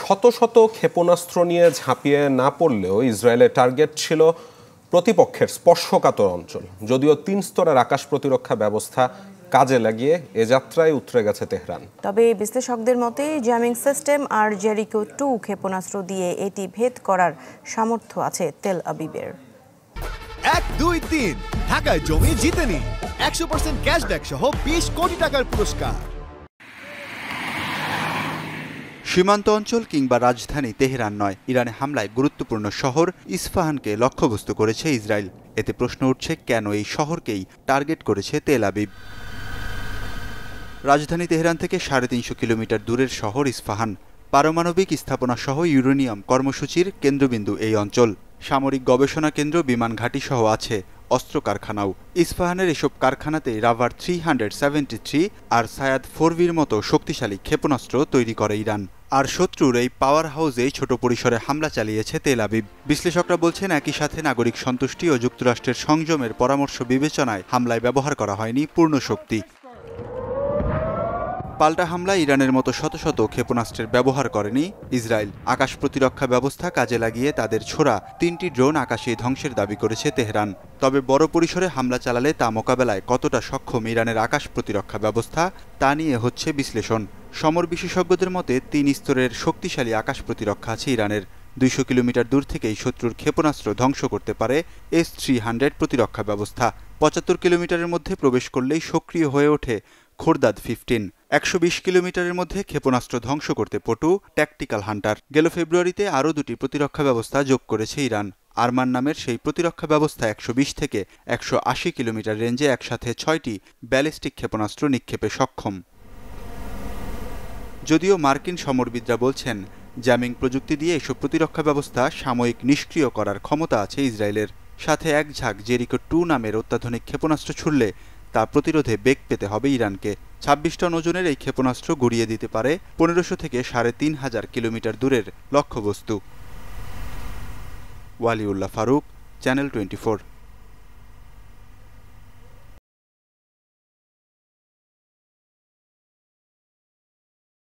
শত শত ক্ষেপণাস্ত্র নিয়ে ঝাঁপিয়ে না পড়লেও ইসরায়েলের টার্গেট ছিল প্রতিপক্ষের স্পর্শকাতর অঞ্চল। যদিও 3 স্তরের আকাশ প্রতিরক্ষা ব্যবস্থা কাজে লাগিয়ে এ যাত্রায় উতরে গেছে তেহরান। তবে বিশ্লেষকদের মতে জ্যামিং সিস্টেম আর জেরিকো 2 ক্ষেপণাস্ত্র দিয়ে এটি ভেদ করার সামর্থ্য আছে তেল আবিবের। 1, 2, 3 ঢাকায় জমি জিতে নিন 100% ক্যাশব্যাক সহ 20 কোটি টাকার পুরস্কার। সীমান্ত অঞ্চল কিংবা রাজধানী তেহরান নয়, ইরানে হামলায় গুরুত্বপূর্ণ শহর ইস্পাহানকে লক্ষ্যবস্তু করেছে ইসরায়েল। এতে প্রশ্ন উঠছে, কেন এই শহরকেই টার্গেট করেছে তেল আবিব? রাজধানী তেহরান থেকে 350 কিলোমিটার দূরের শহর ইস্পাহান। পারমাণবিক স্থাপনা সহ ইউরেনিয়াম কর্মসূচির কেন্দ্রবিন্দু এই অঞ্চল। সামরিক গবেষণা কেন্দ্র, বিমান ঘাঁটি সহ আছে অস্ত্র কারখানাও। ইস্পাহানের এসব কারখানাতেই রাভার 373 আর সায়াদ 4B'র মতো শক্তিশালী ক্ষেপণাস্ত্র তৈরি করে ইরান। আর শত্রুর এই পাওয়ার হাউসেই ছোট পরিসরে হামলা চালিয়েছে তেল আবিব। বিশ্লেষকরা বলছেন, একই সাথে নাগরিক সন্তুষ্টি ও যুক্তরাষ্ট্রের সংযমের পরামর্শ বিবেচনায় হামলায় ব্যবহার করা হয়নি পূর্ণ শক্তি। পাল্টা হামলায় ইরানের মতো শত শত ক্ষেপণাস্ত্রের ব্যবহার করেনি ইসরায়েল। আকাশ প্রতিরক্ষা ব্যবস্থা কাজে লাগিয়ে তাদের ছোড়া 3টি ড্রোন আকাশে ধ্বংসের দাবি করেছে তেহরান। তবে বড় পরিসরে হামলা চালালে তা মোকাবেলায় কতটা সক্ষম ইরানের আকাশ প্রতিরক্ষা ব্যবস্থা, তা নিয়ে হচ্ছে বিশ্লেষণ। সমর বিশেষজ্ঞদের মতে 3 স্তরের শক্তিশালী আকাশ প্রতিরক্ষা আছে ইরানের। 200 কিলোমিটার দূর থেকেই শত্রুর ক্ষেপণাস্ত্র ধ্বংস করতে পারে S-300 প্রতিরক্ষা ব্যবস্থা। 75 কিলোমিটারের মধ্যে প্রবেশ করলেই সক্রিয় হয়ে ওঠে খোরদাদ 15। 120 কিলোমিটারের মধ্যে ক্ষেপণাস্ত্র ধ্বংস করতে পটু ট্যাকটিক্যাল হান্টার। গেল ফেব্রুয়ারিতে আরও 2টি প্রতিরক্ষা ব্যবস্থা যোগ করেছে ইরান। আরমান নামের সেই প্রতিরক্ষা ব্যবস্থা 120 থেকে 180 কিলোমিটার রেঞ্জে একসাথে 6টি ব্যালিস্টিক ক্ষেপণাস্ত্র নিক্ষেপে সক্ষম। যদিও মার্কিন সমরবিদরা বলছেন, জ্যামিং প্রযুক্তি দিয়ে এসব প্রতিরক্ষা ব্যবস্থা সাময়িক নিষ্ক্রিয় করার ক্ষমতা আছে ইসরায়েলের। সাথে এক ঝাঁক জেরিকো 2 নামের অত্যাধুনিক ক্ষেপণাস্ত্র ছুড়লে তা প্রতিরোধে বেগ পেতে হবে ইরানকে। 26 টন ওজনের এই ক্ষেপণাস্ত্র গুড়িয়ে দিতে পারে 1500 থেকে 3500 কিলোমিটার দূরের লক্ষ্যবস্তু। ওয়ালিউল্লাহ ফারুক, চ্যানেল 24।